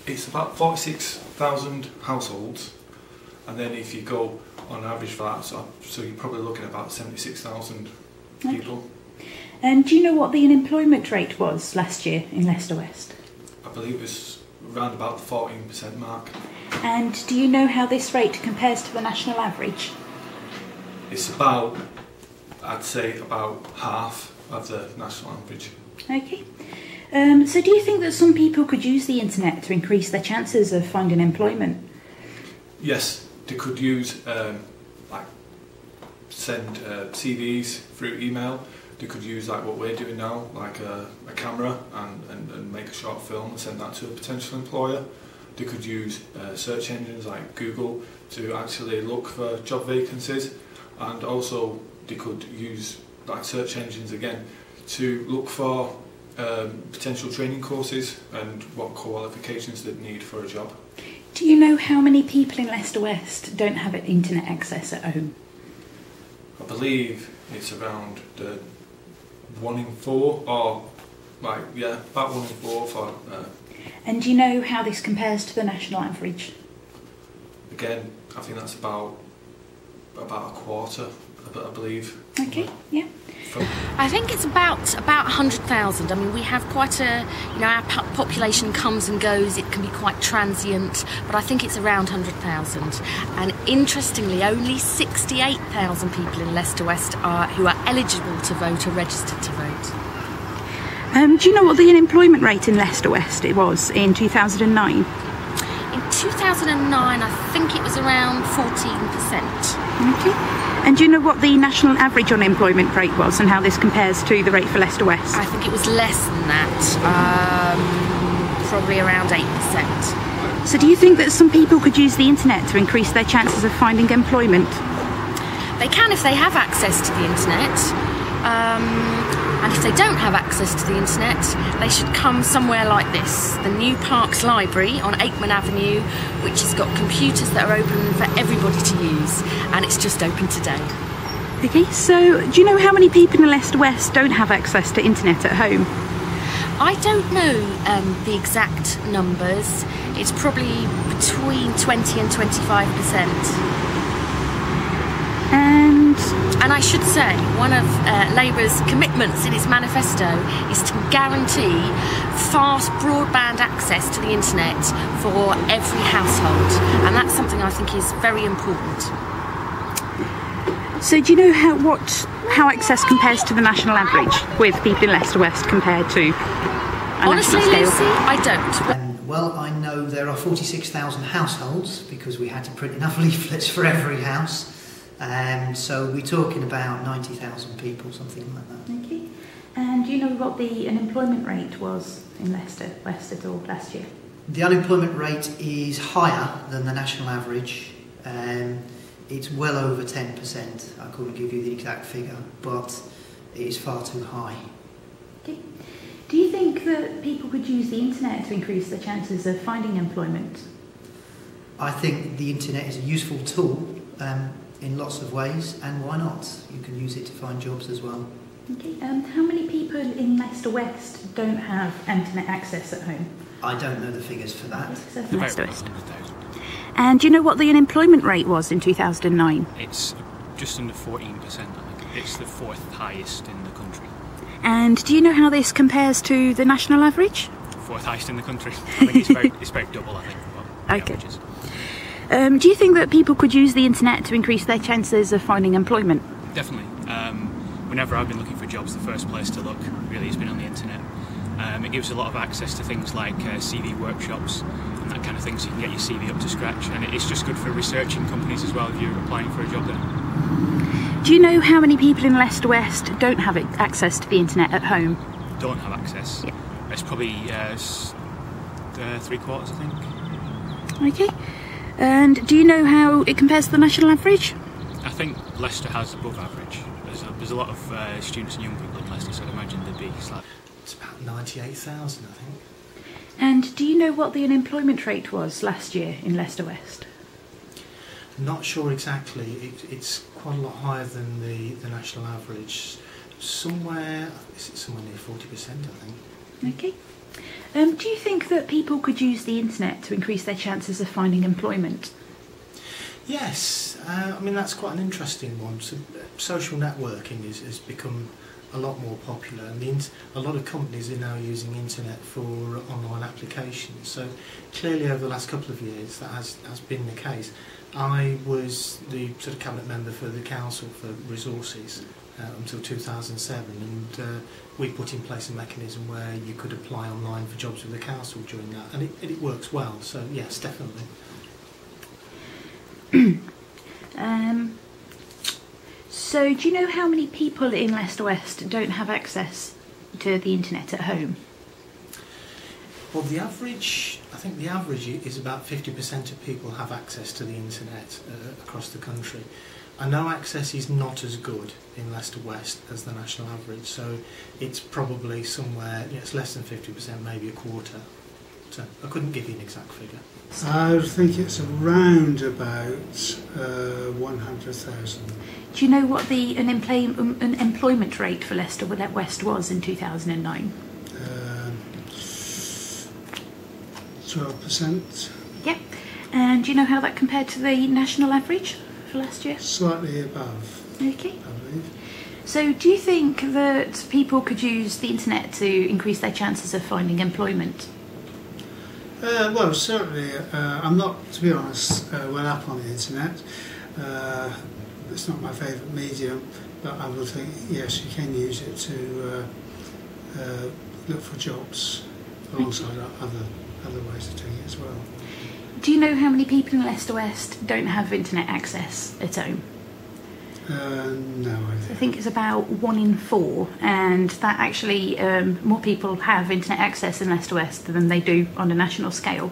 It's about 46,000 households, and then if you go on average for that, so you're probably looking at about 76,000 people. And do you know what the unemployment rate was last year in Leicester West? I believe it was around about the 14% mark. And do you know how this rate compares to the national average? It's about, I'd say, about half of the national average. Okay. So do you think that some people could use the internet to increase their chances of finding employment? Yes, they could use, send CVs through email. They could use like what we're doing now, like a camera and make a short film and send that to a potential employer. They could use search engines like Google to actually look for job vacancies, and also they could use like search engines again to look for potential training courses and what qualifications they'd need for a job. Do you know how many people in Leicester West don't have internet access at home? I believe it's around 1 in 4, or about 1 in 4 for. And do you know how this compares to the national average? Again, I think that's about a quarter, I believe. Okay, yeah. I think it's about 100,000. I mean, we have quite a, our population comes and goes. It can be quite transient, but I think it's around 100,000. And interestingly, only 68,000 people in Leicester West who are eligible to vote are registered to vote. Do you know what the unemployment rate in Leicester West it was in 2009? In 2009, I think it was around 14%. Okay. And do you know what the national average unemployment rate was and how this compares to the rate for Leicester West? I think it was less than that, probably around 8%. So do you think that some people could use the internet to increase their chances of finding employment? They can if they have access to the internet. And if they don't have access to the internet, they should come somewhere like this, the New Parks Library on Aikman Avenue, which has got computers that are open for everybody to use, and it's just open today. Okay, so do you know how many people in Leicester West don't have access to internet at home? I don't know the exact numbers. It's probably between 20 and 25%. And I should say, one of Labour's commitments in its manifesto is to guarantee fast broadband access to the internet for every household, and that's something I think is very important. So do you know how access compares to the national average with people in Leicester West compared to Honestly, Lucy, I don't. Well, I know there are 46,000 households because we had to print enough leaflets for every house. So we're talking about 90,000 people, something like that. Okay. And do you know what the unemployment rate was in Leicester West at all last year? The unemployment rate is higher than the national average. It's well over 10%. I couldn't give you the exact figure, but it is far too high. Okay. Do you think that people could use the internet to increase their chances of finding employment? I think the internet is a useful tool in lots of ways, and why not? You can use it to find jobs as well. Okay, how many people in Leicester West don't have internet access at home? I don't know the figures for that. Leicester West. And do you know what the unemployment rate was in 2009? It's just under 14%, I think. It's the 4th highest in the country. And do you know how this compares to the national average? 4th highest in the country. I think it's about double, I think, what the average is. Do you think that people could use the internet to increase their chances of finding employment? Definitely. Whenever I've been looking for jobs, the first place to look really has been on the internet. It gives a lot of access to things like CV workshops and that kind of thing, so you can get your CV up to scratch, and it's just good for researching companies as well if you're applying for a job there. Do you know how many people in Leicester West don't have access to the internet at home? Don't have access? Yeah. It's probably 3/4, I think. Okay. And do you know how it compares to the national average? I think Leicester has above average. There's a lot of students and young people in Leicester, so I'd imagine there'd be slightly. It's about 98,000, I think. And do you know what the unemployment rate was last year in Leicester West? Not sure exactly. It's quite a lot higher than the national average. Somewhere near 40%, I think. Okay. Do you think that people could use the internet to increase their chances of finding employment? Yes, I mean that's quite an interesting one. So, social networking has become a lot more popular, and a lot of companies are now using internet for online applications. So clearly over the last couple of years that has been the case. I was the sort of cabinet member for the council for resources until 2007, and we put in place a mechanism where you could apply online for jobs with the council during that, and it works well. So yes, definitely. So do you know how many people in Leicester West don't have access to the internet at home? Well, I think the average is about 50% of people have access to the internet across the country. I know access is not as good in Leicester West as the national average, so it's probably somewhere, it's less than 50%, maybe a quarter. So I couldn't give you an exact figure. I think it's around about 100,000. Do you know what the unemployment rate for Leicester West was in 2009? 12%. Yep. And do you know how that compared to the national average for last year? Slightly above, Okay. I believe. So do you think that people could use the internet to increase their chances of finding employment? Well, certainly. I'm not, to be honest, well up on the internet. It's not my favourite medium, but I would think, yes, you can use it to look for jobs alongside other ways of doing it as well. Do you know how many people in Leicester West don't have internet access at home? No idea. I think it's about 1 in 4, and that actually more people have internet access in Leicester West than they do on a national scale.